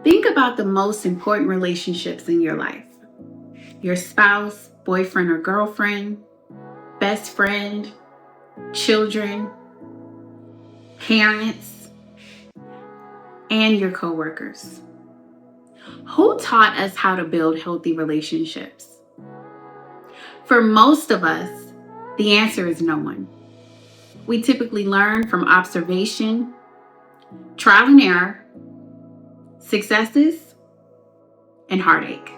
Think about the most important relationships in your life. Your spouse, boyfriend or girlfriend, best friend, children, parents, and your coworkers. Who taught us how to build healthy relationships? For most of us, the answer is no one. We typically learn from observation, trial and error, successes, and heartache.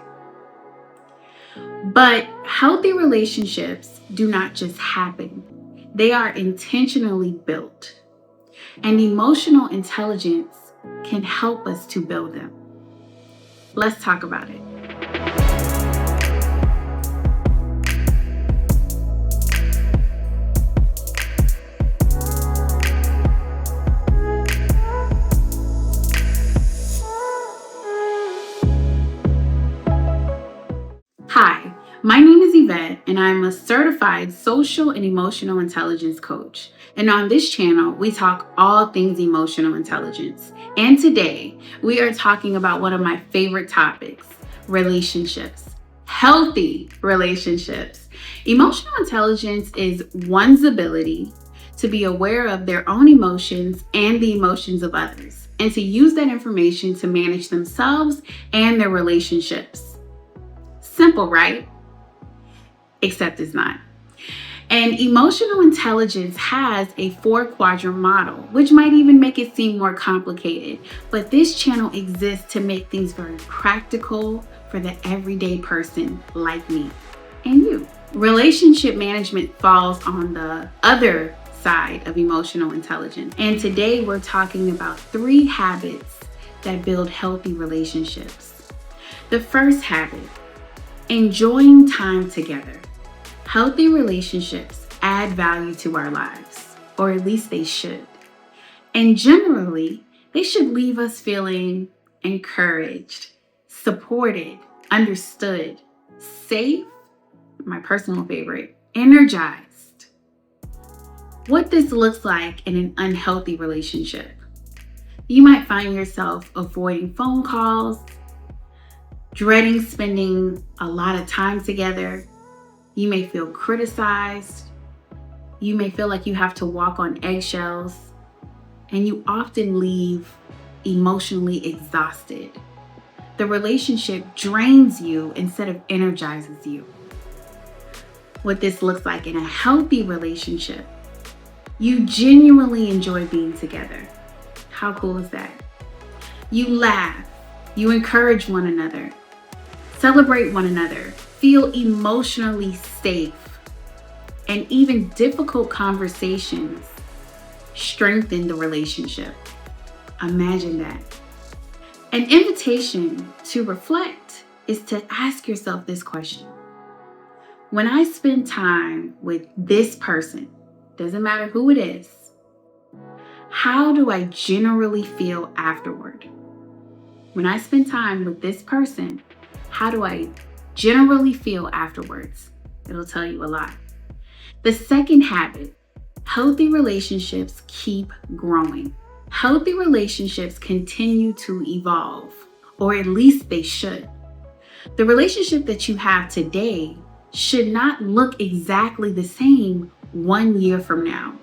But healthy relationships do not just happen. They are intentionally built. And emotional intelligence can help us to build them. Let's talk about it. Hi, my name is Yvette, and I'm a certified social and emotional intelligence coach. And on this channel, we talk all things emotional intelligence. And today, we are talking about one of my favorite topics, relationships, healthy relationships. Emotional intelligence is one's ability to be aware of their own emotions and the emotions of others, and to use that information to manage themselves and their relationships. Simple, right? Except it's not. And emotional intelligence has a 4-quadrant model, which might even make it seem more complicated. But this channel exists to make things very practical for the everyday person like me and you. Relationship management falls on the other side of emotional intelligence. And today we're talking about 3 habits that build healthy relationships. The first habit, enjoying time together. Healthy relationships add value to our lives, or at least they should. And generally, they should leave us feeling encouraged, supported, understood, safe, my personal favorite, energized. What this looks like in an unhealthy relationship. You might find yourself avoiding phone calls, dreading spending a lot of time together. You may feel criticized. You may feel like you have to walk on eggshells, and you often leave emotionally exhausted. The relationship drains you instead of energizes you. What this looks like in a healthy relationship, you genuinely enjoy being together. How cool is that? You laugh, you encourage one another, celebrate one another, feel emotionally safe, and even difficult conversations strengthen the relationship. Imagine that. An invitation to reflect is to ask yourself this question. When I spend time with this person, doesn't matter who it is, how do I generally feel afterward? When I spend time with this person, how do I generally feel afterwards? It'll tell you a lot. The second habit, healthy relationships keep growing. Healthy relationships continue to evolve, or at least they should. The relationship that you have today should not look exactly the same 1 year from now,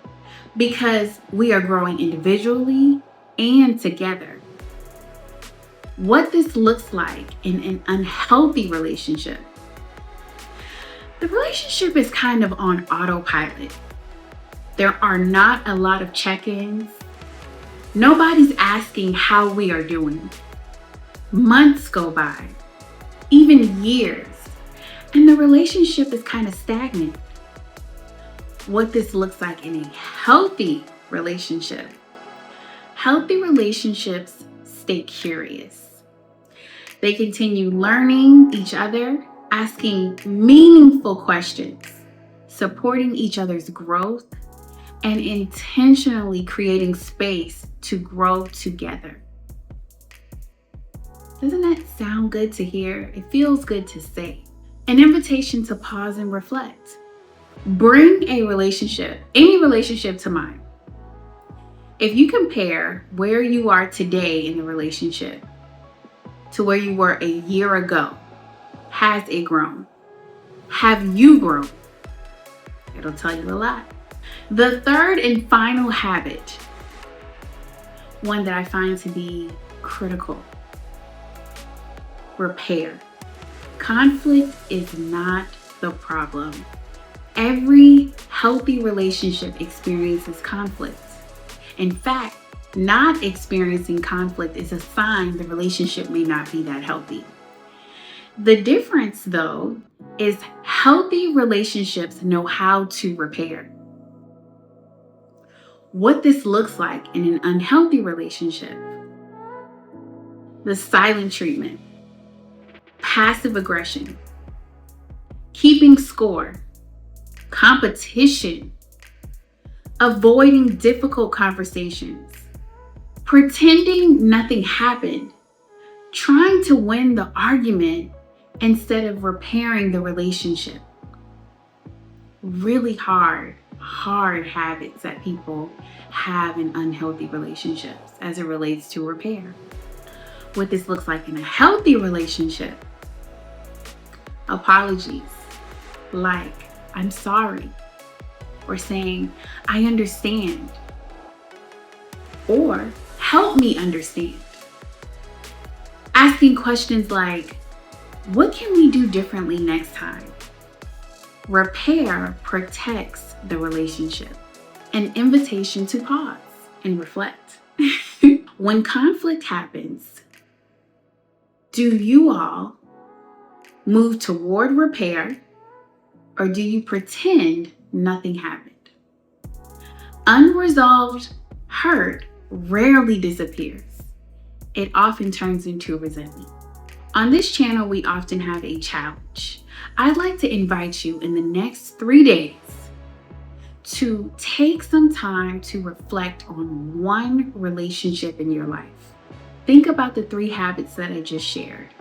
because we are growing individually and together. What this looks like in an unhealthy relationship. The relationship is kind of on autopilot. There are not a lot of check-ins. Nobody's asking how we are doing. Months go by, even years, and the relationship is kind of stagnant. What this looks like in a healthy relationship. Healthy relationships stay curious. They continue learning each other, asking meaningful questions, supporting each other's growth, and intentionally creating space to grow together. Doesn't that sound good to hear? It feels good to say. An invitation to pause and reflect. Bring a relationship, any relationship, to mind. If you compare where you are today in the relationship to where you were a year ago? Has it grown? Have you grown? It'll tell you a lot. The third and final habit, one that I find to be critical: repair. Conflict is not the problem. Every healthy relationship experiences conflict. In fact, not experiencing conflict is a sign the relationship may not be that healthy. The difference, though, is healthy relationships know how to repair. What this looks like in an unhealthy relationship: the silent treatment, passive aggression, keeping score, competition, avoiding difficult conversations, pretending nothing happened, trying to win the argument instead of repairing the relationship. Really hard habits that people have in unhealthy relationships as it relates to repair. What this looks like in a healthy relationship: apologies, like "I'm sorry," or saying "I understand," or "help me understand." Asking questions like, "What can we do differently next time?" Repair protects the relationship. An invitation to pause and reflect. When conflict happens, do you all move toward repair, or do you pretend nothing happened? Unresolved hurt rarely disappears. It often turns into resentment. On this channel, we often have a challenge. I'd like to invite you in the next 3 days to take some time to reflect on one relationship in your life. Think about the 3 habits that I just shared.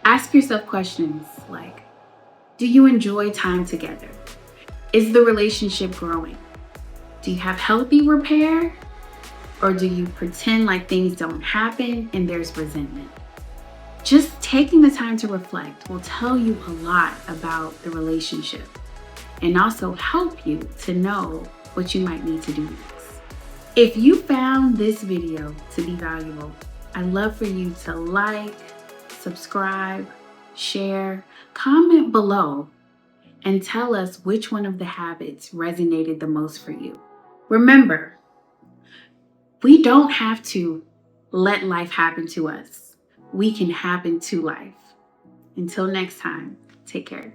Ask yourself questions like, do you enjoy time together? Is the relationship growing? Do you have healthy repair? Or do you pretend like things don't happen and there's resentment? Just taking the time to reflect will tell you a lot about the relationship and also help you to know what you might need to do next. If you found this video to be valuable, I'd love for you to like, subscribe, share, comment below, and tell us which one of the habits resonated the most for you. Remember, we don't have to let life happen to us. We can happen to life. Until next time, take care.